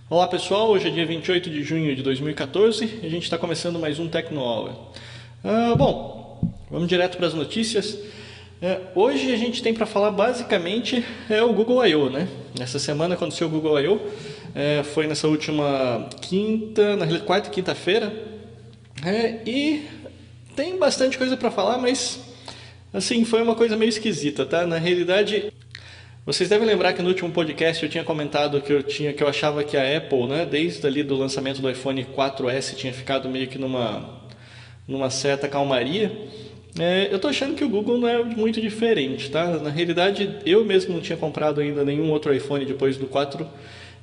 Olá pessoal, hoje é dia 28 de junho de 2014 e a gente está começando mais um Tecno Hour. Vamos direto para as notícias. Hoje a gente tem para falar basicamente o Google I/O, né? Essa semana aconteceu o Google I/O, foi nessa última quinta, na realidade quarta e quinta-feira, e tem bastante coisa para falar, mas assim, foi uma coisa meio esquisita, tá? Na realidade, vocês devem lembrar que no último podcast eu tinha comentado que eu achava que a Apple, né, desde ali do lançamento do iPhone 4S tinha ficado meio que numa certa calmaria. Eu tô achando que o Google não é muito diferente, tá? Na realidade, eu mesmo não tinha comprado ainda nenhum outro iPhone depois do 4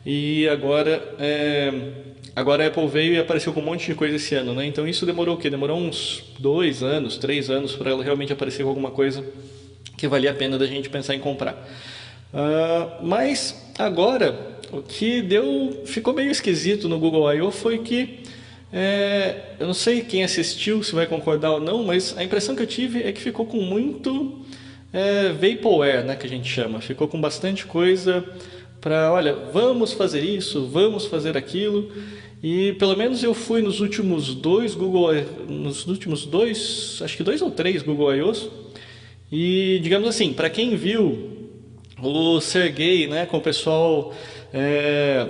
e agora a Apple veio e apareceu com um monte de coisa esse ano, né? Então isso demorou o quê? Demorou uns 2 anos, 3 anos para ela realmente aparecer com alguma coisa que valia a pena da gente pensar em comprar. Mas agora o que ficou meio esquisito no Google I/O foi que eu não sei quem assistiu se vai concordar ou não, mas a impressão que eu tive é que ficou com muito vaporware, né, que a gente chama. Ficou com bastante coisa para, olha, vamos fazer isso, vamos fazer aquilo. E pelo menos eu fui nos últimos dois, acho que 2 ou 3 Google I/Os. E digamos assim, para quem viu o Sergey, né, com o pessoal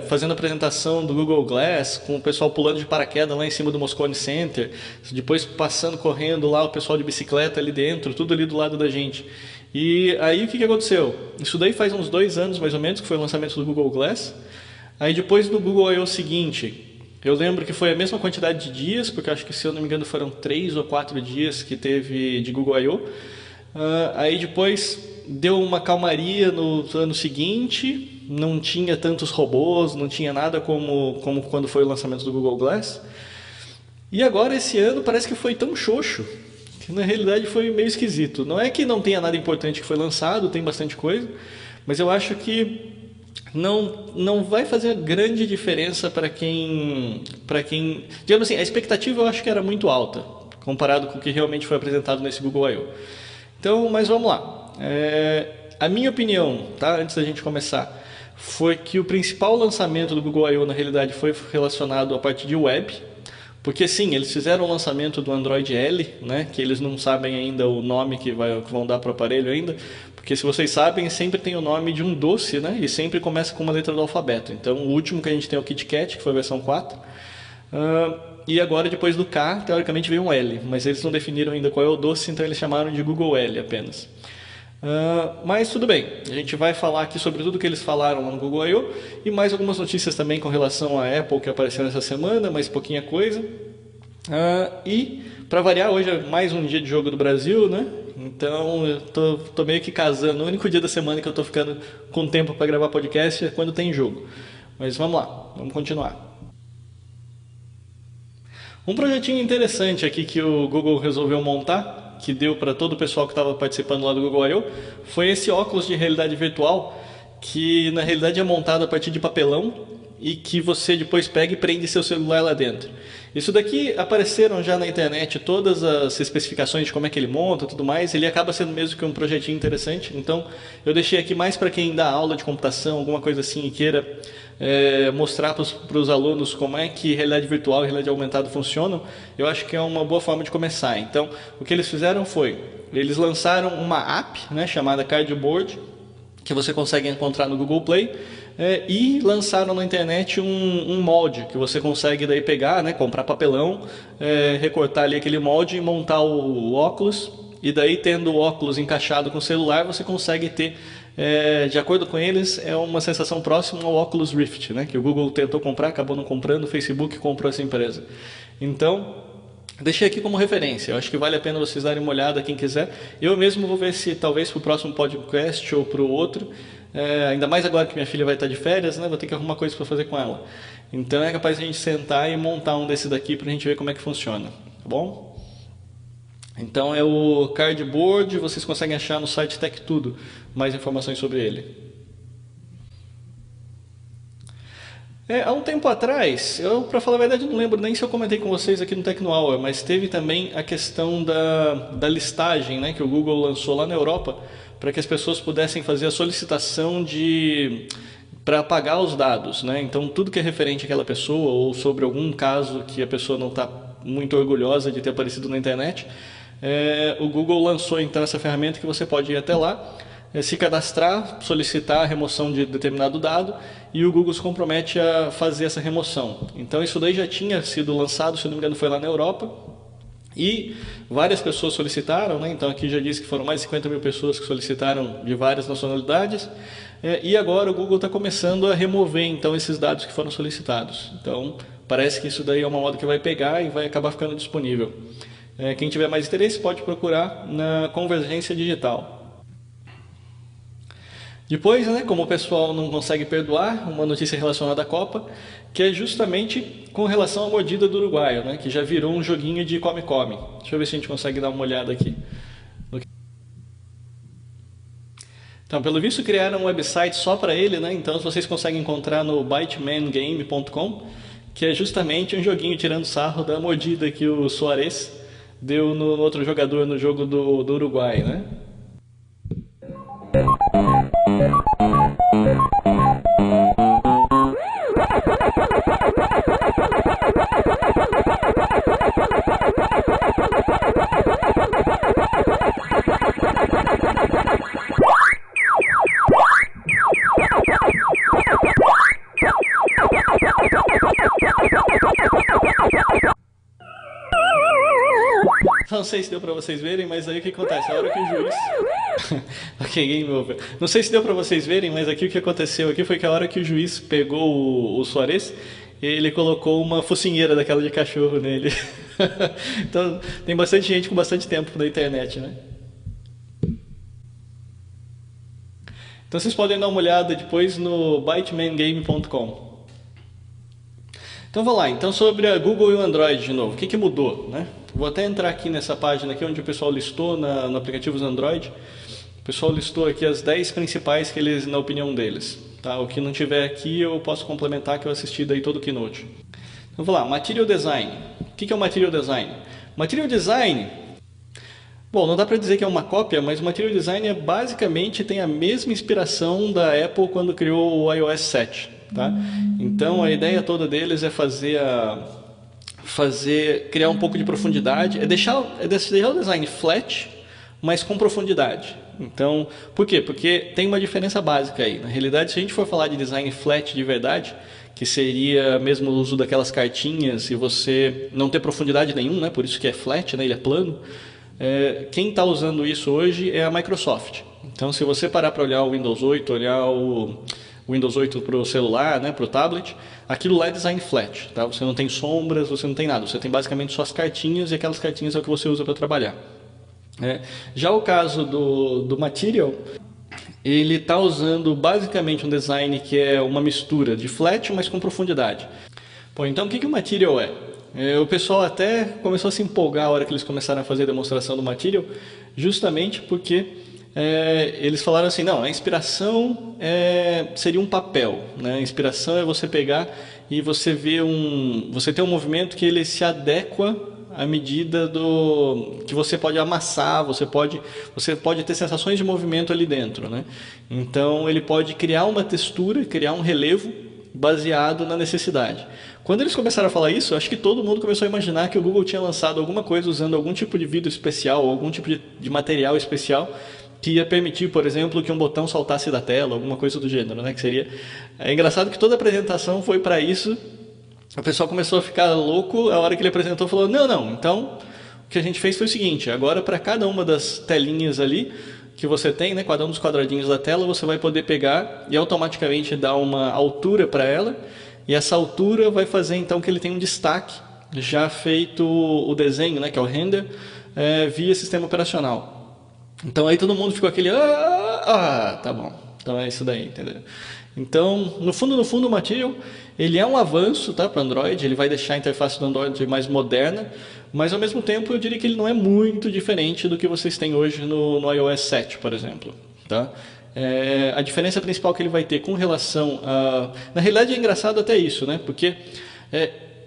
fazendo a apresentação do Google Glass, com o pessoal pulando de paraquedas lá em cima do Moscone Center, depois passando, correndo lá, o pessoal de bicicleta ali dentro, tudo ali do lado da gente. E aí o que aconteceu? Isso daí faz uns 2 anos mais ou menos, que foi o lançamento do Google Glass. Aí depois do Google I/O seguinte, eu lembro que foi a mesma quantidade de dias, porque acho que se eu não me engano foram 3 ou 4 dias que teve de Google I/O. Aí depois deu uma calmaria no ano seguinte, não tinha tantos robôs, não tinha nada como quando foi o lançamento do Google Glass. E agora esse ano parece que foi tão xoxo, que na realidade foi meio esquisito. Não é que não tenha nada importante que foi lançado, tem bastante coisa, mas eu acho que não vai fazer grande diferença para quem, digamos assim, a expectativa eu acho que era muito alta, comparado com o que realmente foi apresentado nesse Google I/O. Então, mas vamos lá. A minha opinião, tá, antes da gente começar, foi que o principal lançamento do Google I/O na realidade foi relacionado à parte de web, porque sim, eles fizeram o lançamento do Android L, né, que eles não sabem ainda o nome que vão dar para o aparelho ainda, porque se vocês sabem, sempre tem o nome de um doce, né, e sempre começa com uma letra do alfabeto. Então, o último que a gente tem é o Kit Kat, que foi a versão 4. E agora, depois do K, teoricamente veio um L, mas eles não definiram ainda qual é o doce, então eles chamaram de Google L apenas. Mas tudo bem, a gente vai falar aqui sobre tudo que eles falaram lá no Google I/O e mais algumas notícias também com relação à Apple que apareceram essa semana, mas pouquinha coisa. E para variar, hoje é mais um dia de jogo do Brasil, né? Então eu tô meio que casando. O único dia da semana que eu tô ficando com tempo para gravar podcast é quando tem jogo. Mas vamos lá, vamos continuar. Um projetinho interessante aqui que o Google resolveu montar, que deu para todo o pessoal que estava participando lá do Google I/O, foi esse óculos de realidade virtual, que na realidade é montado a partir de papelão e que você depois pega e prende seu celular lá dentro. Isso daqui apareceram já na internet todas as especificações de como é que ele monta e tudo mais. Ele acaba sendo mesmo que um projetinho interessante. Então eu deixei aqui mais para quem dá aula de computação, alguma coisa assim e queira mostrar para os alunos como é que realidade virtual e realidade aumentada funcionam. Eu acho que é uma boa forma de começar. Então o que eles fizeram foi, eles lançaram uma app, né, chamada Cardboard, que você consegue encontrar no Google Play, e lançaram na internet um molde que você consegue daí pegar, né, comprar papelão, recortar ali aquele molde e montar o óculos, e daí tendo o óculos encaixado com o celular você consegue ter, de acordo com eles, é uma sensação próxima ao Oculus Rift, né, que o Google tentou comprar, acabou não comprando, o Facebook comprou essa empresa. Então deixei aqui como referência, eu acho que vale a pena vocês darem uma olhada, quem quiser. Eu mesmo vou ver se talvez para o próximo podcast ou para o outro, ainda mais agora que minha filha vai estar de férias, né, vou ter que arrumar coisa para fazer com ela. Então é capaz de a gente sentar e montar um desse daqui para a gente ver como é que funciona, tá bom? Então é o Cardboard, vocês conseguem achar no site Tech Tudo mais informações sobre ele. Há um tempo atrás, eu, para falar a verdade, não lembro nem se eu comentei com vocês aqui no Tecno Hour, mas teve também a questão da listagem, né, que o Google lançou lá na Europa, para que as pessoas pudessem fazer a solicitação para apagar os dados, né? Então tudo que é referente àquela pessoa ou sobre algum caso que a pessoa não está muito orgulhosa de ter aparecido na internet, o Google lançou então essa ferramenta que você pode ir até lá, se cadastrar, solicitar a remoção de determinado dado e o Google se compromete a fazer essa remoção. Então isso daí já tinha sido lançado, se não me engano foi lá na Europa, e várias pessoas solicitaram, né? Então aqui já diz que foram mais de 50 mil pessoas que solicitaram de várias nacionalidades, e agora o Google está começando a remover então esses dados que foram solicitados. Então parece que isso daí é uma moda que vai pegar e vai acabar ficando disponível. Quem tiver mais interesse pode procurar na Convergência Digital. Depois, né, como o pessoal não consegue perdoar, uma notícia relacionada à Copa, que é justamente com relação à mordida do uruguaio, né, que já virou um joguinho de come-come. Deixa eu ver se a gente consegue dar uma olhada aqui. Então, pelo visto, criaram um website só para ele, né? Então vocês conseguem encontrar no bitemangame.com, que é justamente um joguinho tirando sarro da mordida que o Suárez deu no outro jogador no jogo do Uruguai, né? Não sei se deu pra vocês verem, mas aí o que acontece? A hora que o juiz... ok, game over. Não sei se deu pra vocês verem, mas aqui o que aconteceu aqui foi que a hora que o juiz pegou o Suárez, ele colocou uma focinheira daquela de cachorro nele. Então tem bastante gente com bastante tempo na internet, né? Então vocês podem dar uma olhada depois no bitemangame.com. Então vamos lá, então sobre a Google e o Android de novo, o que mudou, né? Vou até entrar aqui nessa página aqui onde o pessoal listou no aplicativos Android. O pessoal listou aqui as 10 principais que eles, na opinião deles. Tá? O que não tiver aqui eu posso complementar que eu assisti daí todo o Keynote. Então vamos lá, Material Design. O que é o Material Design? Material Design, bom, não dá para dizer que é uma cópia, mas o Material Design basicamente tem a mesma inspiração da Apple quando criou o iOS 7. Tá? Então a ideia toda deles é criar um pouco de profundidade, é deixar o design flat, mas com profundidade. Então, por quê? Porque tem uma diferença básica aí. Na realidade, se a gente for falar de design flat de verdade, que seria mesmo o uso daquelas cartinhas e você não ter profundidade nenhuma, né? Por isso que é flat, né? Ele é plano. Quem está usando isso hoje é a Microsoft. Então, se você parar para olhar o Windows 8, olhar o Windows 8 para o celular, né, para o tablet, aquilo lá é design flat, tá? Você não tem sombras, você não tem nada, você tem basicamente só as cartinhas e aquelas cartinhas é o que você usa para trabalhar. Já o caso do Material, ele está usando basicamente um design que é uma mistura de flat, mas com profundidade. Bom, então o que o Material é? O pessoal até começou a se empolgar a hora que eles começaram a fazer a demonstração do Material, justamente porque eles falaram assim, não, a inspiração seria um papel, né? A inspiração é você pegar e você ver você ter um movimento que ele se adequa à medida que você pode amassar, você pode ter sensações de movimento ali dentro, né? Então ele pode criar uma textura, criar um relevo baseado na necessidade. Quando eles começaram a falar isso, acho que todo mundo começou a imaginar que o Google tinha lançado alguma coisa usando algum tipo de vidro especial, algum tipo de material especial que ia permitir, por exemplo, que um botão saltasse da tela, alguma coisa do gênero, né? Que seria... É engraçado que toda a apresentação foi para isso. O pessoal começou a ficar louco a hora que ele apresentou, falou, não, então o que a gente fez foi o seguinte, agora para cada uma das telinhas ali que você tem, né, cada um dos quadradinhos da tela, você vai poder pegar e automaticamente dar uma altura para ela, e essa altura vai fazer então que ele tenha um destaque, já feito o desenho, né, que é o render, via sistema operacional. Então aí todo mundo ficou aquele, tá bom, então é isso daí, entendeu? Então, no fundo, o Material, ele é um avanço, tá, para Android, ele vai deixar a interface do Android mais moderna, mas ao mesmo tempo eu diria que ele não é muito diferente do que vocês têm hoje no iOS 7, por exemplo. Tá? A diferença principal que ele vai ter com relação a... Na realidade é engraçado até isso, né? Porque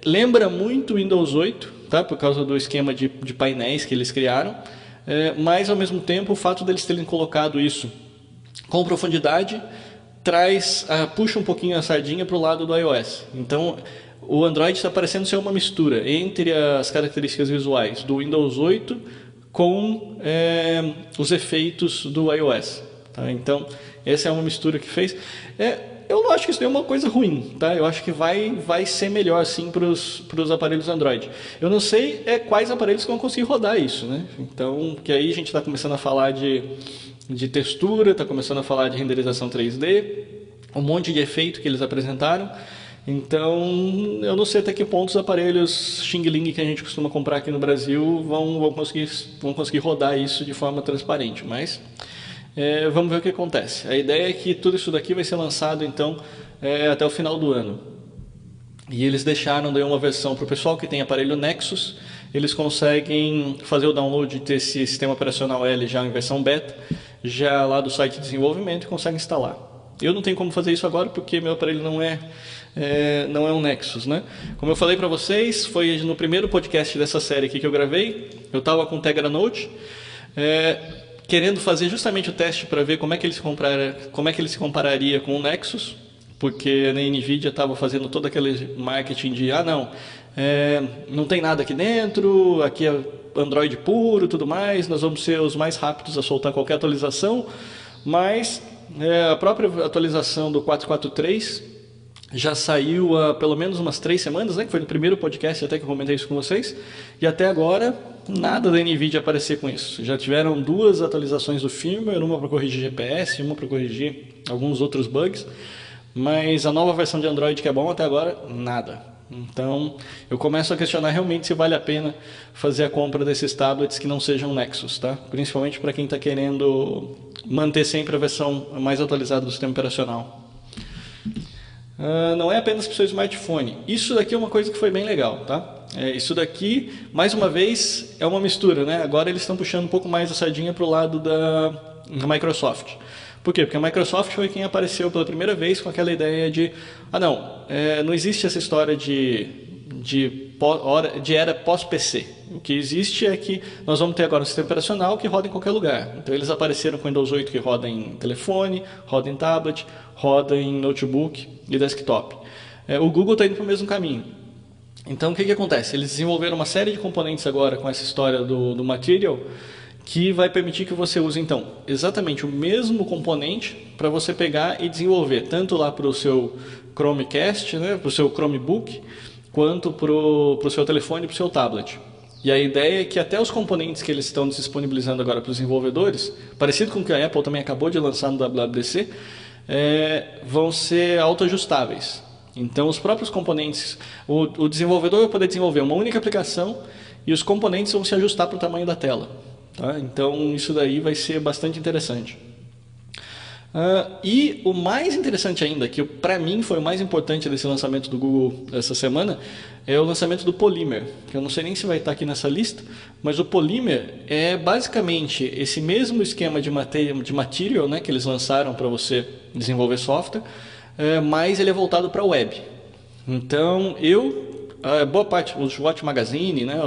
lembra muito o Windows 8, tá? Por causa do esquema de painéis que eles criaram, mas ao mesmo tempo o fato deles terem colocado isso com profundidade puxa um pouquinho a sardinha para o lado do iOS. Então, o Android está parecendo ser uma mistura entre as características visuais do Windows 8 com os efeitos do iOS. Tá? Então, essa é uma mistura que fez. Eu não acho que isso é uma coisa ruim, tá? Eu acho que vai ser melhor sim para os aparelhos Android. Eu não sei quais aparelhos que vão conseguir rodar isso, né? Então, que aí a gente está começando a falar de textura, está começando a falar de renderização 3D, um monte de efeito que eles apresentaram. Então, eu não sei até que ponto os aparelhos Xing Ling que a gente costuma comprar aqui no Brasil vão conseguir rodar isso de forma transparente, mas vamos ver o que acontece. A ideia é que tudo isso daqui vai ser lançado então até o final do ano. E eles deixaram daí uma versão para o pessoal que tem aparelho Nexus, eles conseguem fazer o download desse sistema operacional L já em versão beta, já lá do site de desenvolvimento, e conseguem instalar. Eu não tenho como fazer isso agora porque meu aparelho não é um Nexus, né? Como eu falei para vocês, foi no primeiro podcast dessa série aqui que eu gravei, eu estava com o Tegra Note, querendo fazer justamente o teste para ver como é que ele se compararia com o Nexus, porque na NVIDIA estava fazendo todo aquele marketing de não tem nada aqui dentro, aqui é Android puro, tudo mais, nós vamos ser os mais rápidos a soltar qualquer atualização, mas a própria atualização do 4.4.3 já saiu há pelo menos umas 3 semanas, né, que foi no primeiro podcast até que eu comentei isso com vocês, e até agora nada da NVIDIA aparecer com isso. Já tiveram 2 atualizações do firmware, uma para corrigir GPS, uma para corrigir alguns outros bugs, mas a nova versão de Android que é bom até agora, nada. Então eu começo a questionar realmente se vale a pena fazer a compra desses tablets que não sejam Nexus, tá? Principalmente para quem está querendo manter sempre a versão mais atualizada do sistema operacional. Não é apenas para o seu smartphone. Isso daqui é uma coisa que foi bem legal, tá? Isso daqui, mais uma vez, é uma mistura, né? Agora eles estão puxando um pouco mais a sardinha para o lado da Microsoft. Por quê? Porque a Microsoft foi quem apareceu pela primeira vez com aquela ideia de não existe essa história de era pós-PC. O que existe é que nós vamos ter agora um sistema operacional que roda em qualquer lugar. Então eles apareceram com o Windows 8 que roda em telefone, roda em tablet, roda em notebook e desktop. O Google está indo para o mesmo caminho. Então o que acontece? Eles desenvolveram uma série de componentes agora com essa história do Material, que vai permitir que você use então exatamente o mesmo componente para você pegar e desenvolver tanto lá para o seu Chromecast, né, para o seu Chromebook, quanto para o seu telefone e para o seu tablet. E a ideia é que até os componentes que eles estão disponibilizando agora para os desenvolvedores, parecido com o que a Apple também acabou de lançar no WWDC, vão ser autoajustáveis. Então os próprios componentes, o desenvolvedor vai poder desenvolver uma única aplicação e os componentes vão se ajustar para o tamanho da tela. Tá? Então isso daí vai ser bastante interessante. E o mais interessante ainda, que para mim foi o mais importante desse lançamento do Google essa semana, é o lançamento do Polymer, que eu não sei nem se vai estar aqui nessa lista, mas o Polymer é basicamente esse mesmo esquema de Material, né, que eles lançaram para você desenvolver software, mas ele é voltado para a web. Então boa parte, os Watch Magazine, né,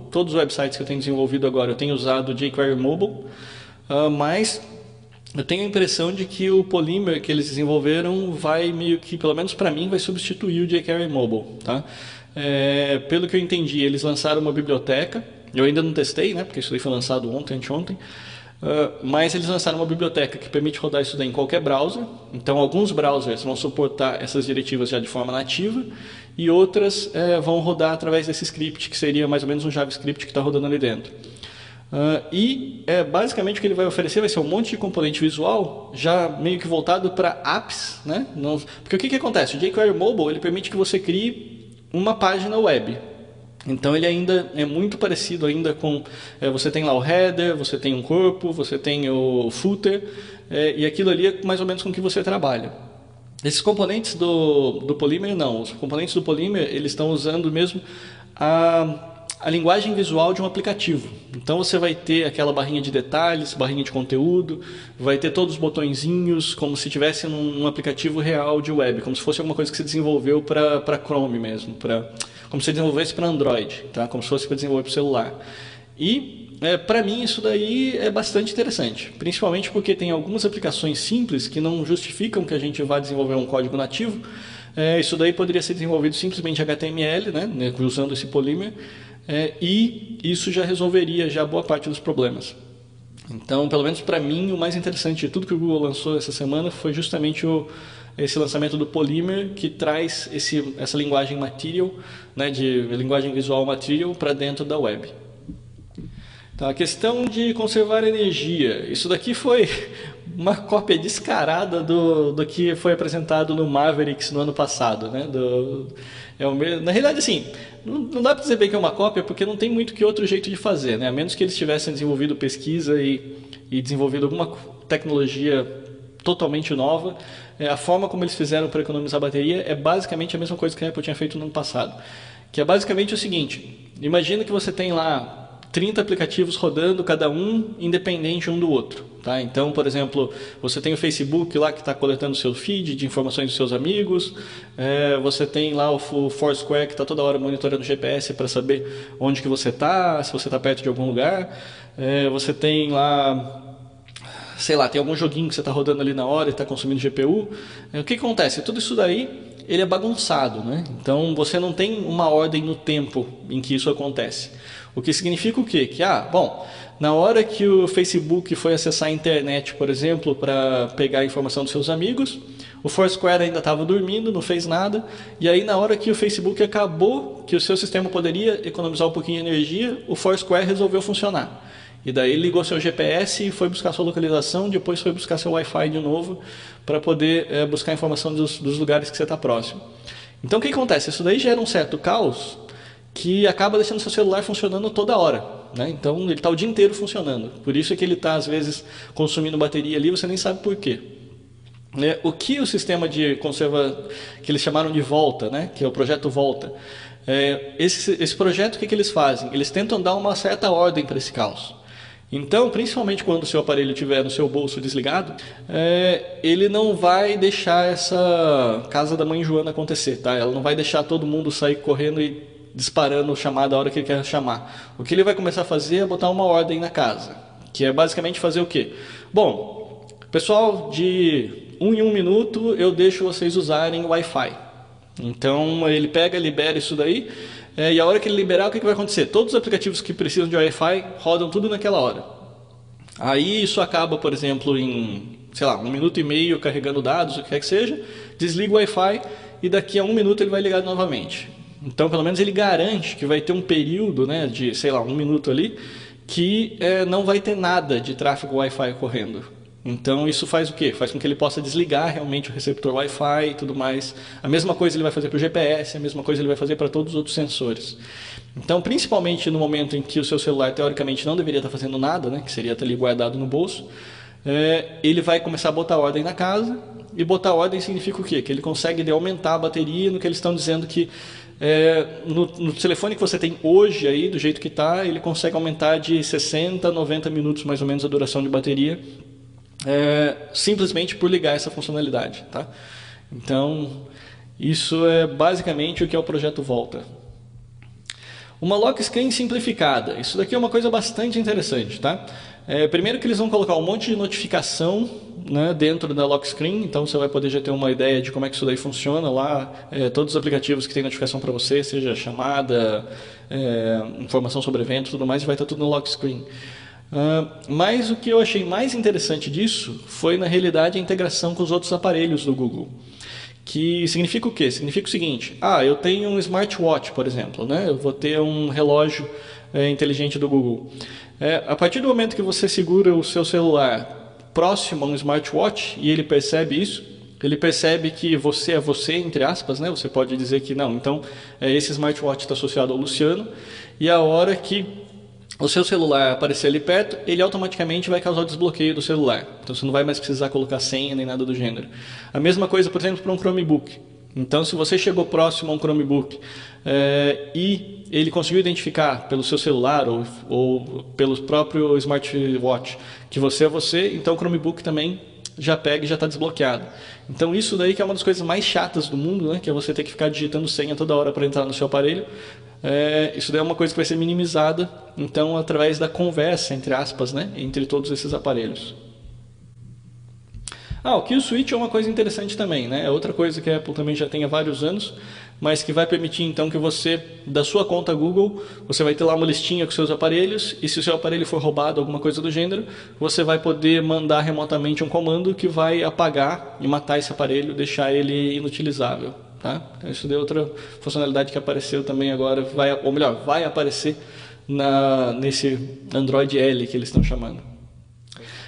todos os websites que eu tenho desenvolvido agora, eu tenho usado o jQuery Mobile, mas eu tenho a impressão de que o Polymer que eles desenvolveram vai meio que, pelo menos para mim, vai substituir o jQuery Mobile. Tá? Pelo que eu entendi, eles lançaram uma biblioteca, eu ainda não testei, né, porque isso daí foi lançado anteontem, mas eles lançaram uma biblioteca que permite rodar isso daí em qualquer browser. Então alguns browsers vão suportar essas diretivas já de forma nativa e outras vão rodar através desse script, que seria mais ou menos um JavaScript que está rodando ali dentro. Basicamente o que ele vai oferecer vai ser um monte de componente visual já meio que voltado para apps, né? Porque o que acontece? O jQuery Mobile ele permite que você crie uma página web. Então ele ainda é muito parecido ainda com você tem lá o header, você tem um corpo, você tem o footer, e aquilo ali é mais ou menos com que você trabalha. Esses componentes do Polymer não, os componentes do Polymer eles estão usando mesmo a linguagem visual de um aplicativo. Então você vai ter aquela barrinha de detalhes, barrinha de conteúdo, vai ter todos os botõezinhos como se estivesse num aplicativo real de web, como se fosse alguma coisa que você desenvolveu para Chrome mesmo, como se você desenvolvesse para Android, tá? Como se fosse para desenvolver para o celular. E para mim isso daí é bastante interessante, principalmente porque tem algumas aplicações simples que não justificam que a gente vá desenvolver um código nativo. Isso daí poderia ser desenvolvido simplesmente em HTML, né, usando esse Polymer, e isso já resolveria já boa parte dos problemas. Então, pelo menos para mim, o mais interessante de tudo que o Google lançou essa semana foi justamente esse lançamento do Polymer, que traz essa linguagem Material, né, de linguagem visual Material, para dentro da web. Então, a questão de conservar energia. Isso daqui foi uma cópia descarada do que foi apresentado no Mavericks no ano passado, né? Na realidade, assim, não dá para dizer bem que é uma cópia, porque não tem muito que outro jeito de fazer, né? A menos que eles tivessem desenvolvido pesquisa e desenvolvido alguma tecnologia totalmente nova. A forma como eles fizeram para economizar bateria é basicamente a mesma coisa que a Apple tinha feito no ano passado. Que é basicamente o seguinte: imagina que você tem lá 30 aplicativos rodando, cada um independente um do outro. Tá? Então, por exemplo, você tem o Facebook lá que está coletando seu feed de informações dos seus amigos, você tem lá o Foursquare que está toda hora monitorando o GPS para saber onde que você está, se você está perto de algum lugar, você tem lá, sei lá, tem algum joguinho que você está rodando ali na hora e está consumindo GPU. O que acontece? Tudo isso daí ele é bagunçado, né? Então você não tem uma ordem no tempo em que isso acontece. O que significa o quê? Que, bom, na hora que o Facebook foi acessar a internet, por exemplo, para pegar a informação dos seus amigos, o Foursquare ainda estava dormindo, não fez nada, e aí na hora que o Facebook acabou, que o seu sistema poderia economizar um pouquinho de energia, o Foursquare resolveu funcionar. E daí ele ligou seu GPS e foi buscar sua localização, depois foi buscar seu Wi-Fi de novo, para poder buscar informação dos lugares que você está próximo. Então o que acontece? Isso daí gera um certo caos, que acaba deixando seu celular funcionando toda hora, né? Então ele está o dia inteiro funcionando. Por isso é que ele está às vezes consumindo bateria ali, você nem sabe por quê. O que o sistema de conserva, que eles chamaram de Volta, né? Que é o projeto Volta. Esse projeto, o que eles fazem? Eles tentam dar uma certa ordem para esse caos. Então, principalmente quando o seu aparelho estiver no seu bolso desligado, ele não vai deixar essa casa da mãe Joana acontecer, tá? Ela não vai deixar todo mundo sair correndo e disparando chamada a hora que ele quer chamar. O que ele vai começar a fazer é botar uma ordem na casa, que é basicamente fazer o quê? Bom, pessoal, de 1 em 1 minuto eu deixo vocês usarem o Wi-Fi. Então ele pega, libera isso daí, e a hora que ele liberar, o que vai acontecer? Todos os aplicativos que precisam de Wi-Fi rodam tudo naquela hora. Aí isso acaba, por exemplo, em, sei lá, 1 minuto e meio carregando dados, o que quer que seja, desliga o Wi-Fi e daqui a 1 minuto ele vai ligar novamente. Então, pelo menos ele garante que vai ter um período, né, de, sei lá, 1 minuto ali, que não vai ter nada de tráfego Wi-Fi ocorrendo. Então, isso faz o quê? Faz com que ele possa desligar realmente o receptor Wi-Fi e tudo mais. A mesma coisa ele vai fazer para o GPS, a mesma coisa ele vai fazer para todos os outros sensores. Então, principalmente no momento em que o seu celular, teoricamente, não deveria estar fazendo nada, né, que seria estar ali guardado no bolso, ele vai começar a botar ordem na casa. E botar ordem significa o quê? Que ele consegue aumentar a bateria no que eles estão dizendo que no telefone que você tem hoje aí, do jeito que está, ele consegue aumentar de 60 a 90 minutos mais ou menos a duração de bateria, simplesmente por ligar essa funcionalidade, tá? Então isso é basicamente o que é o projeto Volta. Uma lock screen simplificada. Isso daqui é uma coisa bastante interessante, tá? Primeiro que eles vão colocar um monte de notificação, né, dentro da lock screen, então você vai poder já ter uma ideia de como é que isso daí funciona lá. Todos os aplicativos que tem notificação para você, seja chamada, informação sobre eventos, tudo mais, vai estar tudo no lock screen. Mas o que eu achei mais interessante disso foi, na realidade, a integração com os outros aparelhos do Google. Que significa o quê? Significa o seguinte: eu tenho um smartwatch, por exemplo, né? Eu vou ter um relógio inteligente do Google. A partir do momento que você segura o seu celular próximo a um smartwatch e ele percebe isso, ele percebe que você é você, entre aspas, né? Você pode dizer que não, então esse smartwatch está associado ao Luciano, e a hora que o seu celular aparecer ali perto, ele automaticamente vai causar o desbloqueio do celular. Então você não vai mais precisar colocar senha nem nada do gênero. A mesma coisa, por exemplo, para um Chromebook. Então, se você chegou próximo a um Chromebook e ele conseguiu identificar pelo seu celular ou pelo próprio smartwatch que você é você, então o Chromebook também já pega e já está desbloqueado. Então isso daí que é uma das coisas mais chatas do mundo, né? Que é você ter que ficar digitando senha toda hora para entrar no seu aparelho. Isso daí é uma coisa que vai ser minimizada, então, através da conversa, entre aspas, né? Entre todos esses aparelhos. O Kill Switch é uma coisa interessante também, né? É outra coisa que a Apple também já tem há vários anos, mas que vai permitir então que você, da sua conta Google, você vai ter lá uma listinha com seus aparelhos, e se o seu aparelho for roubado, alguma coisa do gênero, você vai poder mandar remotamente um comando que vai apagar e matar esse aparelho, deixar ele inutilizável. Tá? Então, isso deu outra funcionalidade que apareceu também agora, ou melhor, vai aparecer nesse Android L que eles estão chamando.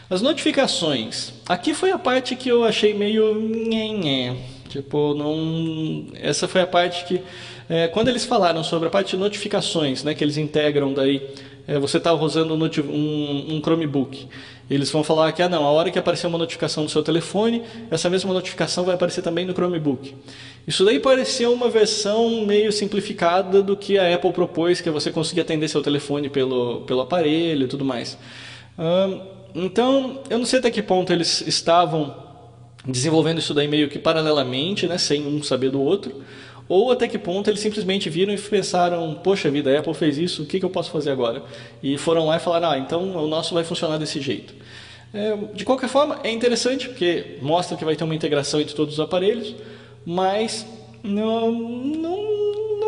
As notificações. Aqui foi a parte que eu achei meio... Tipo, não... Essa foi a parte que... quando eles falaram sobre a parte de notificações, né, que eles integram daí... você está usando um Chromebook. Eles vão falar que, não, a hora que aparecer uma notificação no seu telefone, essa mesma notificação vai aparecer também no Chromebook. Isso daí pareceu uma versão meio simplificada do que a Apple propôs, que é você conseguir atender seu telefone pelo aparelho e tudo mais. Então, eu não sei até que ponto eles estavam desenvolvendo isso daí meio que paralelamente, né, sem um saber do outro, ou até que ponto eles simplesmente viram e pensaram, poxa vida, a Apple fez isso, o que eu posso fazer agora? E foram lá e falaram, então o nosso vai funcionar desse jeito. De qualquer forma, é interessante, porque mostra que vai ter uma integração entre todos os aparelhos, mas não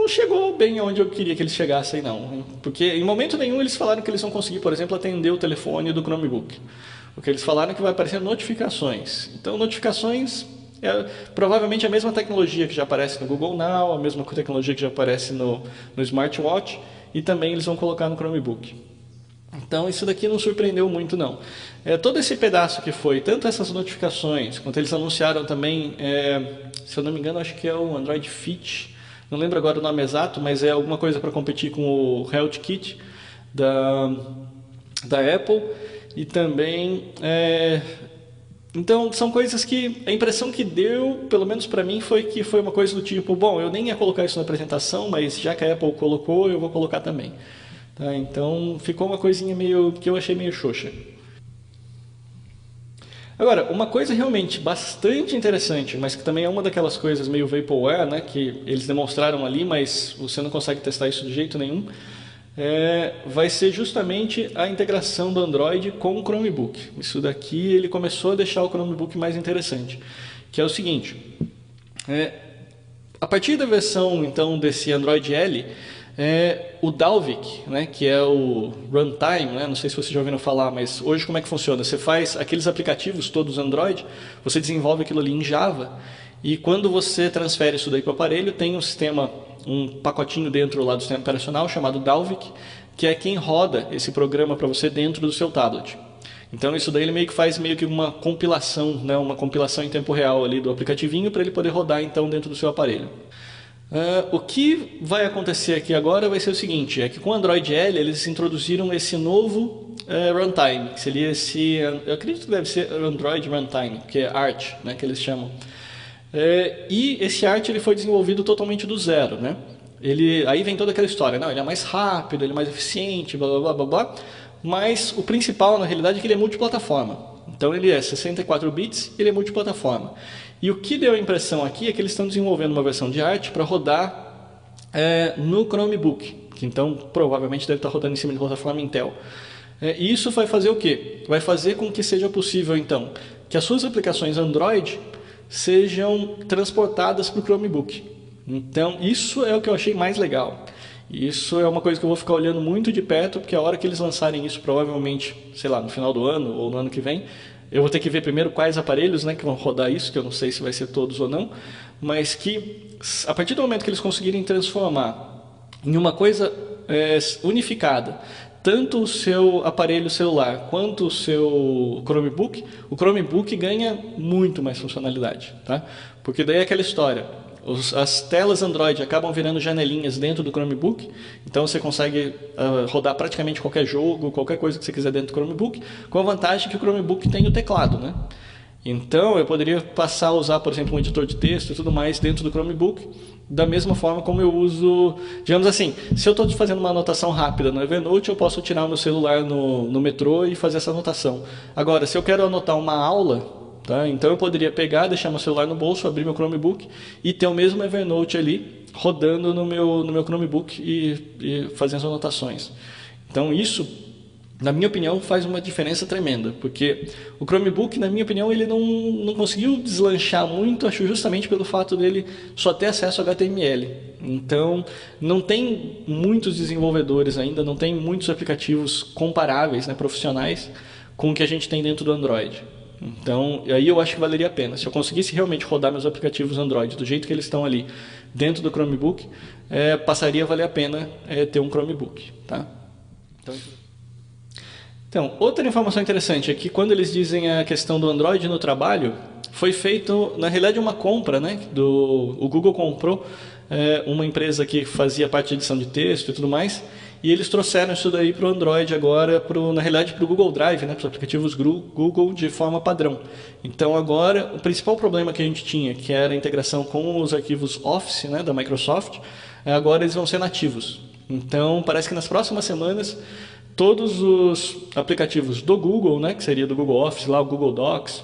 chegou bem onde eu queria que eles chegassem, não. Porque em momento nenhum eles falaram que eles vão conseguir, por exemplo, atender o telefone do Chromebook. O que eles falaram é que vai aparecer notificações. Então, notificações é provavelmente a mesma tecnologia que já aparece no Google Now, a mesma tecnologia que já aparece no smartwatch, e também eles vão colocar no Chromebook. Então, isso daqui não surpreendeu muito, não. Todo esse pedaço que foi, tanto essas notificações, quanto eles anunciaram também, se eu não me engano, acho que é o Android Fit, não lembro agora o nome exato, mas é alguma coisa para competir com o Health Kit da Apple, e também... Então, são coisas que a impressão que deu, pelo menos para mim, foi que foi uma coisa do tipo, bom, eu nem ia colocar isso na apresentação, mas já que a Apple colocou, eu vou colocar também. Tá? Então, ficou uma coisinha meio que eu achei meio xoxa. Agora, uma coisa realmente bastante interessante, mas que também é uma daquelas coisas meio vaporware, né, que eles demonstraram ali, mas você não consegue testar isso de jeito nenhum, vai ser justamente a integração do Android com o Chromebook. Isso daqui ele começou a deixar o Chromebook mais interessante, que é o seguinte, a partir da versão então desse Android L, o Dalvik, né, que é o Runtime, né, não sei se vocês já ouviram falar, mas hoje como é que funciona? Você faz aqueles aplicativos todos Android, você desenvolve aquilo ali em Java, e quando você transfere isso daí para o aparelho, tem um pacotinho dentro lá do sistema operacional chamado Dalvik, que é quem roda esse programa para você dentro do seu tablet. Então isso daí ele meio que faz uma compilação, né, uma compilação em tempo real ali do aplicativinho para ele poder rodar então dentro do seu aparelho. O que vai acontecer aqui agora vai ser o seguinte, é que com o Android L eles introduziram esse novo runtime, que seria eu acredito que deve ser Android Runtime, que é ART, né, que eles chamam. E esse ART ele foi desenvolvido totalmente do zero, né? Aí vem toda aquela história, não, ele é mais rápido, ele é mais eficiente, blá blá blá blá blá, mas o principal na realidade é que ele é multiplataforma. Então ele é 64 bits e ele é multiplataforma. E o que deu a impressão aqui é que eles estão desenvolvendo uma versão de ART para rodar no Chromebook, que então provavelmente deve estar rodando em cima de plataforma Intel. E isso vai fazer o quê? Vai fazer com que seja possível então que as suas aplicações Android sejam transportadas para o Chromebook. Então isso é o que eu achei mais legal. Isso é uma coisa que eu vou ficar olhando muito de perto, porque a hora que eles lançarem isso, provavelmente, sei lá, no final do ano ou no ano que vem, eu vou ter que ver primeiro quais aparelhos, né, que vão rodar isso, que eu não sei se vai ser todos ou não, mas que a partir do momento que eles conseguirem transformar em uma coisa unificada, tanto o seu aparelho celular quanto o seu Chromebook, o Chromebook ganha muito mais funcionalidade, tá? Porque daí é aquela história, as telas Android acabam virando janelinhas dentro do Chromebook, então você consegue rodar praticamente qualquer jogo, qualquer coisa que você quiser dentro do Chromebook, com a vantagem que o Chromebook tem o teclado, né? Então eu poderia passar a usar, por exemplo, um editor de texto e tudo mais dentro do Chromebook, da mesma forma como eu uso, digamos assim, se eu estou fazendo uma anotação rápida no Evernote, eu posso tirar o meu celular no metrô e fazer essa anotação. Agora, se eu quero anotar uma aula, Tá? Então eu poderia pegar, deixar meu celular no bolso, abrir meu Chromebook e ter o mesmo Evernote ali rodando no meu Chromebook e fazer as anotações. Então isso, na minha opinião, faz uma diferença tremenda, porque o Chromebook, na minha opinião, ele não conseguiu deslanchar muito, acho justamente pelo fato dele só ter acesso a HTML. Então, não tem muitos desenvolvedores ainda, não tem muitos aplicativos comparáveis, né, profissionais, com o que a gente tem dentro do Android. Então, aí eu acho que valeria a pena. Se eu conseguisse realmente rodar meus aplicativos Android do jeito que eles estão ali dentro do Chromebook, passaria a valer a pena ter um Chromebook. Tá? Então, outra informação interessante é que quando eles dizem a questão do Android no trabalho, foi feito, na realidade, uma compra, né? O Google comprou uma empresa que fazia parte de edição de texto e tudo mais, e eles trouxeram isso daí para o Android agora, na realidade para o Google Drive, né, para os aplicativos Google de forma padrão. Então agora, o principal problema que a gente tinha, que era a integração com os arquivos Office, né, da Microsoft, agora eles vão ser nativos. Então parece que nas próximas semanas, todos os aplicativos do Google, né, que seria do Google Office, lá o Google Docs,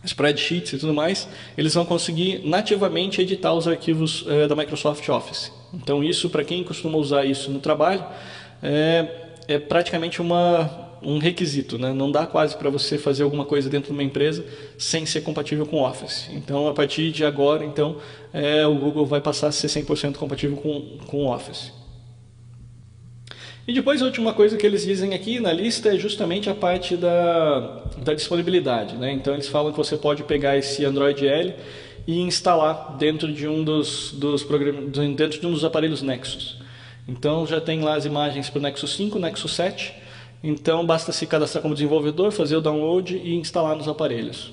spreadsheets e tudo mais, eles vão conseguir nativamente editar os arquivos da Microsoft Office. Então isso, para quem costuma usar isso no trabalho, é praticamente um requisito, né? Não dá quase para você fazer alguma coisa dentro de uma empresa sem ser compatível com o Office. Então a partir de agora, então, o Google vai passar a ser 100% compatível com o Office. E depois a última coisa que eles dizem aqui na lista é justamente a parte da disponibilidade, né? Então eles falam que você pode pegar esse Android L e instalar dentro de um dos programas, dentro de um dos aparelhos Nexus. Então já tem lá as imagens para o Nexus 5, Nexus 7. Então basta se cadastrar como desenvolvedor, fazer o download e instalar nos aparelhos.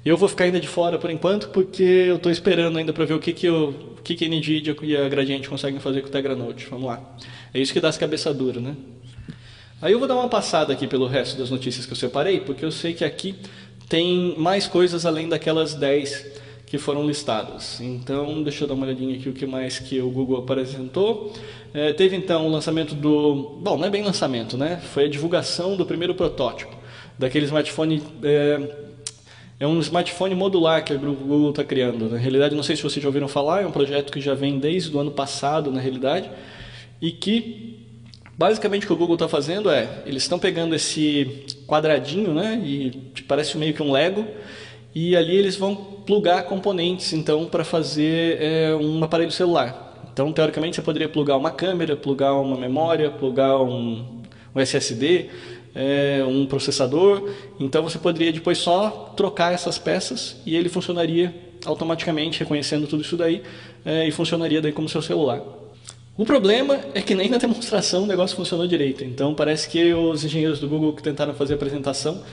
Eu vou ficar ainda de fora por enquanto, porque eu estou esperando ainda para ver o que a NVIDIA e a Gradiente conseguem fazer com o Tegra Note. Vamos lá. É isso que dá as cabeça dura, né? Aí eu vou dar uma passada aqui pelo resto das notícias que eu separei, porque eu sei que aqui tem mais coisas além daquelas 10 que foram listadas. Então, deixa eu dar uma olhadinha aqui o que mais que o Google apresentou. Teve então o lançamento bom, não é bem lançamento, né? Foi a divulgação do primeiro protótipo daquele smartphone. É um smartphone modular que o Google está criando. Na realidade, não sei se vocês já ouviram falar, é um projeto que já vem desde o ano passado, na realidade, e que basicamente o que o Google está fazendo eles estão pegando esse quadradinho, né, e parece meio que um Lego, e ali eles vão plugar componentes, então, para fazer um aparelho celular. Então, teoricamente, você poderia plugar uma câmera, plugar uma memória, plugar um SSD, um processador. Então, você poderia depois só trocar essas peças e ele funcionaria automaticamente, reconhecendo tudo isso daí, e funcionaria daí como seu celular. O problema é que nem na demonstração o negócio funcionou direito. Então parece que os engenheiros do Google que tentaram fazer a apresentação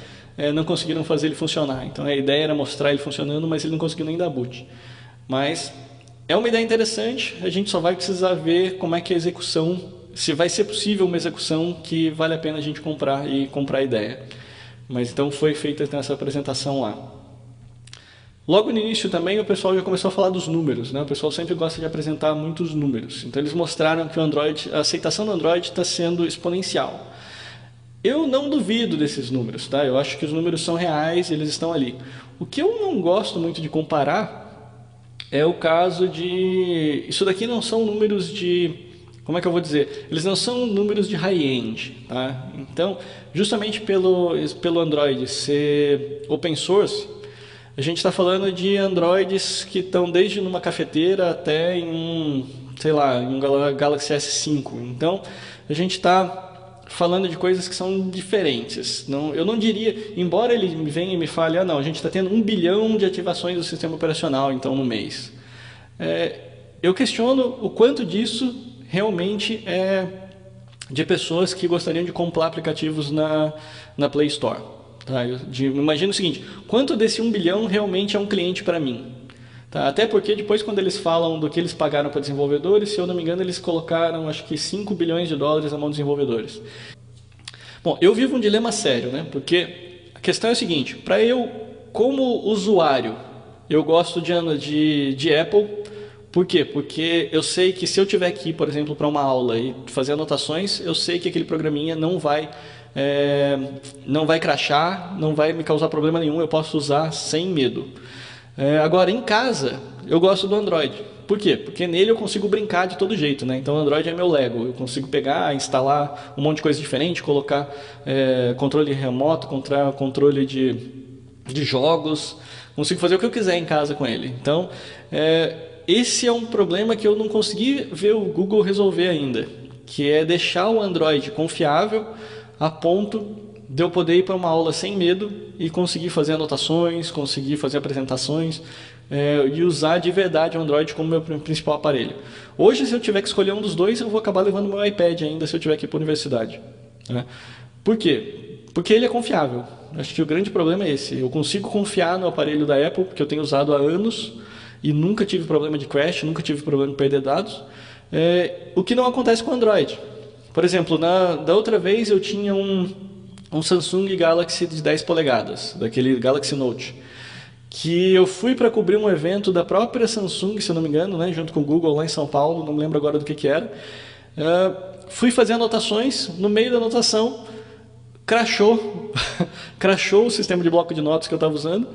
não conseguiram fazer ele funcionar. Então a ideia era mostrar ele funcionando, mas ele não conseguiu nem dar boot. Mas é uma ideia interessante, a gente só vai precisar ver como é que a execução, se vai ser possível uma execução que vale a pena a gente comprar e comprar a ideia. Mas então foi feita essa apresentação lá. Logo no início também o pessoal já começou a falar dos números, né? O pessoal sempre gosta de apresentar muitos números. Então eles mostraram que a aceitação do Android está sendo exponencial. Eu não duvido desses números, tá? Eu acho que os números são reais, eles estão ali. O que eu não gosto muito de comparar é o caso de... Isso daqui não são números de... Como é que eu vou dizer? Eles não são números de high-end, tá? Então, justamente pelo Android ser open source, a gente está falando de Androids que estão desde numa cafeteira até em um Galaxy S5. Então, a gente está falando de coisas que são diferentes. Eu não diria, embora ele venha e me fale, não, a gente está tendo 1 bilhão de ativações do sistema operacional então no mês. Eu questiono o quanto disso realmente é de pessoas que gostariam de comprar aplicativos na Play Store. Tá? Imagina o seguinte, quanto desse 1 bilhão realmente é um cliente para mim? Tá? Até porque depois quando eles falam do que eles pagaram para desenvolvedores, se eu não me engano eles colocaram acho que 5 bilhões de dólares na mão dos desenvolvedores. Bom, eu vivo um dilema sério, né? Porque a questão é a seguinte, para eu como usuário, eu gosto de Apple. Por quê? Porque eu sei que se eu tiver aqui, por exemplo, para uma aula e fazer anotações, eu sei que aquele programinha não vai não vai crashar, não vai me causar problema nenhum, eu posso usar sem medo. Agora, em casa, eu gosto do Android. Por quê? Porque nele eu consigo brincar de todo jeito, né? Então o Android é meu Lego. Eu consigo pegar, instalar um monte de coisa diferente, colocar controle remoto, controle de jogos. Consigo fazer o que eu quiser em casa com ele. Então, esse é um problema que eu não consegui ver o Google resolver ainda, que é deixar o Android confiável a ponto de eu poder ir para uma aula sem medo e conseguir fazer anotações, conseguir fazer apresentações e usar de verdade o Android como meu principal aparelho. Hoje, se eu tiver que escolher um dos dois, eu vou acabar levando meu iPad ainda se eu tiver que ir para a universidade. Né? Por quê? Porque ele é confiável. Acho que o grande problema é esse. Eu consigo confiar no aparelho da Apple, porque eu tenho usado há anos e nunca tive problema de crash, nunca tive problema de perder dados. O que não acontece com o Android. Por exemplo, da outra vez eu tinha um Samsung Galaxy de 10 polegadas, daquele Galaxy Note, que eu fui para cobrir um evento da própria Samsung, se eu não me engano, né, junto com o Google lá em São Paulo, não me lembro agora do que era. Fui fazer anotações, no meio da anotação, crashou, crashou o sistema de bloco de notas que eu estava usando,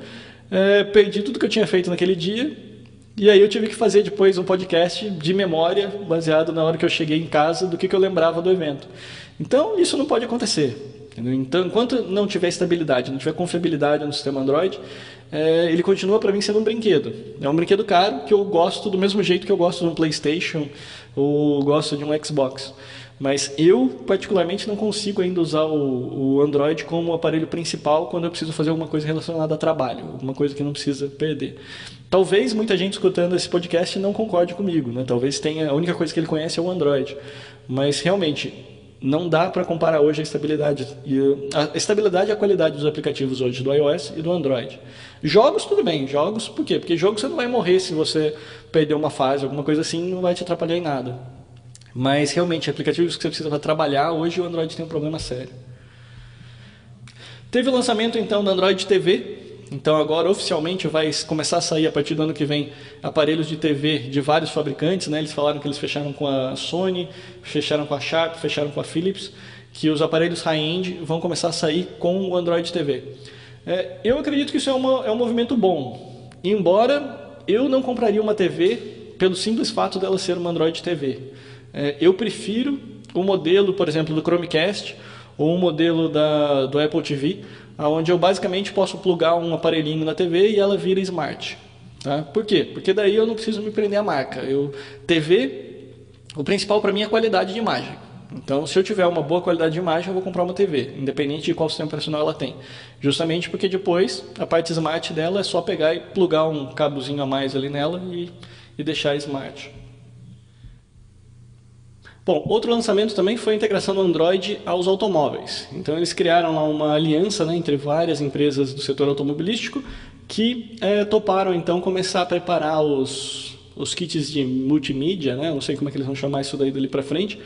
perdi tudo que eu tinha feito naquele dia, e aí eu tive que fazer depois um podcast de memória, baseado na hora que eu cheguei em casa, do que eu lembrava do evento. Então, isso não pode acontecer. Então, enquanto não tiver estabilidade, não tiver confiabilidade no sistema Android, ele continua para mim sendo um brinquedo. É um brinquedo caro que eu gosto do mesmo jeito que eu gosto de um PlayStation ou gosto de um Xbox. Mas eu, particularmente, não consigo ainda usar o Android como aparelho principal quando eu preciso fazer alguma coisa relacionada a trabalho, alguma coisa que não precisa perder. Talvez muita gente escutando esse podcast não concorde comigo, né? Talvez tenha, a única coisa que ele conhece é o Android. Mas, realmente, não dá para comparar hoje a estabilidade. A estabilidade e a qualidade dos aplicativos hoje, do iOS e do Android. Jogos, tudo bem. Jogos, por quê? Porque jogo você não vai morrer se você perder uma fase, alguma coisa assim, não vai te atrapalhar em nada. Mas, realmente, aplicativos que você precisa para trabalhar, hoje o Android tem um problema sério. Teve o lançamento, então, do Android TV. Então, agora, oficialmente, vai começar a sair, a partir do ano que vem, aparelhos de TV de vários fabricantes. Né? Eles falaram que eles fecharam com a Sony, fecharam com a Sharp, fecharam com a Philips, que os aparelhos high-end vão começar a sair com o Android TV. Eu acredito que isso é um movimento bom. Embora eu não compraria uma TV pelo simples fato dela ser uma Android TV. Eu prefiro o modelo, por exemplo, do Chromecast ou o modelo do Apple TV, onde eu basicamente posso plugar um aparelhinho na TV e ela vira smart. Tá? Por quê? Porque daí eu não preciso me prender à marca. TV, o principal para mim é a qualidade de imagem. Então, se eu tiver uma boa qualidade de imagem, eu vou comprar uma TV, independente de qual sistema operacional ela tem. Justamente porque depois, a parte smart dela é só pegar e plugar um cabozinho a mais ali nela e deixar smart. Bom, outro lançamento também foi a integração do Android aos automóveis. Então eles criaram lá uma aliança, né, entre várias empresas do setor automobilístico que toparam então começar a preparar os kits de multimídia, né, não sei como é que eles vão chamar isso daí dali para frente,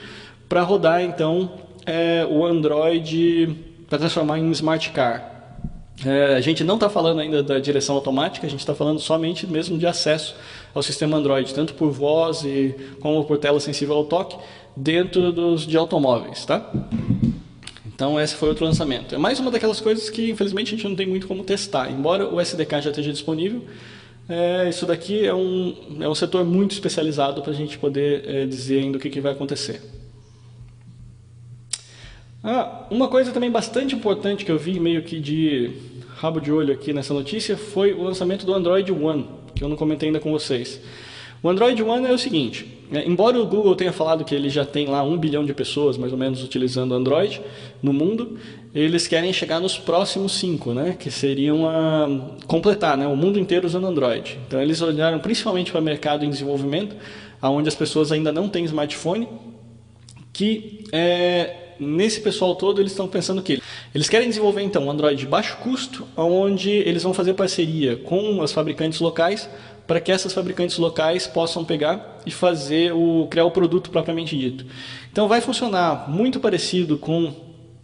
para rodar então o Android para transformar em Smart Car. A gente não está falando ainda da direção automática, a gente está falando somente mesmo de acesso ao sistema Android, tanto por voz como por tela sensível ao toque, dentro de automóveis. Tá? Então esse foi outro lançamento. É mais uma daquelas coisas que infelizmente a gente não tem muito como testar. Embora o SDK já esteja disponível, isso daqui é um setor muito especializado para a gente poder dizer ainda o que vai acontecer. Uma coisa também bastante importante que eu vi meio que de rabo de olho aqui nessa notícia foi o lançamento do Android One, que eu não comentei ainda com vocês. O Android One é o seguinte, embora o Google tenha falado que ele já tem lá 1 bilhão de pessoas mais ou menos utilizando Android no mundo, eles querem chegar nos próximos 5, né, que seriam completar, né, o mundo inteiro usando Android. Então eles olharam principalmente para o mercado em desenvolvimento, onde as pessoas ainda não têm smartphone, que nesse pessoal todo eles estão pensando que eles querem desenvolver então um Android de baixo custo, onde eles vão fazer parceria com as fabricantes locais, para que essas fabricantes locais possam pegar e criar o produto propriamente dito. Então vai funcionar muito parecido com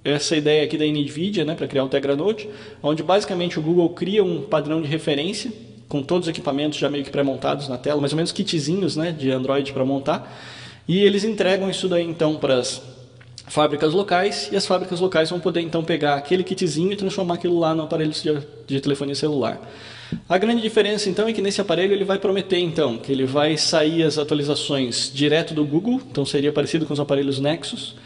essa ideia aqui da NVIDIA, né, para criar o Tegra Note, onde basicamente o Google cria um padrão de referência, com todos os equipamentos já meio que pré-montados na tela, mais ou menos kitzinhos, né, de Android para montar, e eles entregam isso daí então para as fábricas locais, e as fábricas locais vão poder então pegar aquele kitzinho e transformar aquilo lá no aparelho de telefonia celular. A grande diferença então é que nesse aparelho ele vai prometer então que ele vai sair as atualizações direto do Google, então seria parecido com os aparelhos Nexus,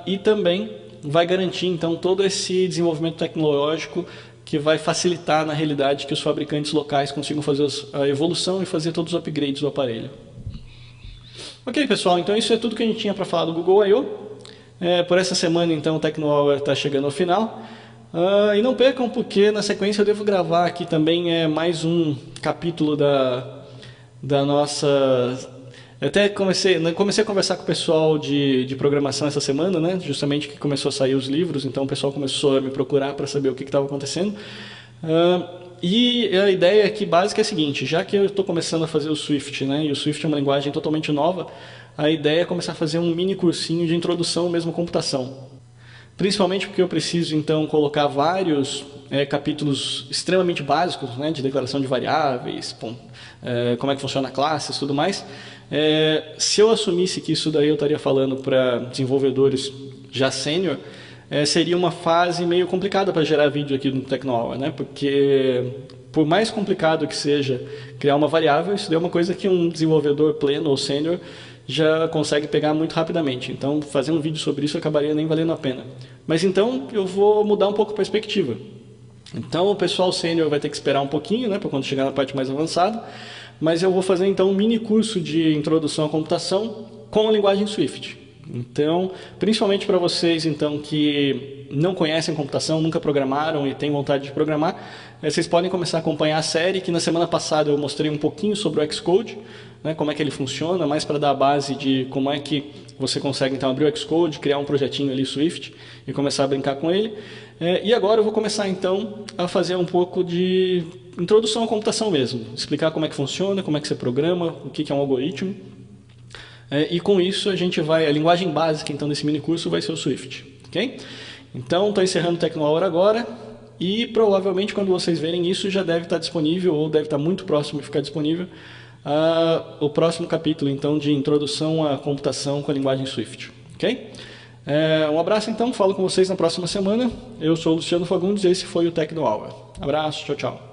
e também vai garantir então todo esse desenvolvimento tecnológico que vai facilitar na realidade que os fabricantes locais consigam fazer a evolução e fazer todos os upgrades do aparelho. Ok, pessoal, então isso é tudo que a gente tinha para falar do Google I.O. Por essa semana, então, o Tecno está chegando ao final. E não percam, porque na sequência eu devo gravar aqui também mais um capítulo da nossa... Até comecei a conversar com o pessoal de programação essa semana, né? Justamente que começou a sair os livros, então o pessoal começou a me procurar para saber o que estava acontecendo. E a ideia aqui básica é a seguinte: já que eu estou começando a fazer o Swift, né, e o Swift é uma linguagem totalmente nova, a ideia é começar a fazer um mini cursinho de introdução mesmo à computação. Principalmente porque eu preciso então colocar vários capítulos extremamente básicos, né, de declaração de variáveis, como é que funciona classes e tudo mais. Se eu assumisse que isso daí eu estaria falando para desenvolvedores já sênior, seria uma fase meio complicada para gerar vídeo aqui no Tecno, né? Porque por mais complicado que seja criar uma variável, isso é uma coisa que um desenvolvedor pleno ou sênior já consegue pegar muito rapidamente. Então fazer um vídeo sobre isso acabaria nem valendo a pena. Mas então eu vou mudar um pouco a perspectiva. Então o pessoal sênior vai ter que esperar um pouquinho, né, para quando chegar na parte mais avançada, mas eu vou fazer então um mini curso de introdução à computação com a linguagem Swift. Então, principalmente para vocês então que não conhecem computação, nunca programaram e têm vontade de programar, vocês podem começar a acompanhar a série, que na semana passada eu mostrei um pouquinho sobre o Xcode, né, como é que ele funciona, mais para dar a base de como é que você consegue então abrir o Xcode, criar um projetinho ali Swift e começar a brincar com ele. E agora eu vou começar então a fazer um pouco de introdução à computação mesmo, explicar como é que funciona, como é que você programa, o que é um algoritmo. E com isso a linguagem básica então desse mini curso vai ser o Swift, ok? Então estou encerrando o Tecno Hour agora e provavelmente quando vocês verem isso já deve estar disponível ou deve estar muito próximo de ficar disponível o próximo capítulo então de introdução à computação com a linguagem Swift, ok? Um abraço então, falo com vocês na próxima semana. Eu sou o Luciano Fagundes e esse foi o Tecno Hour. Abraço, tchau, tchau.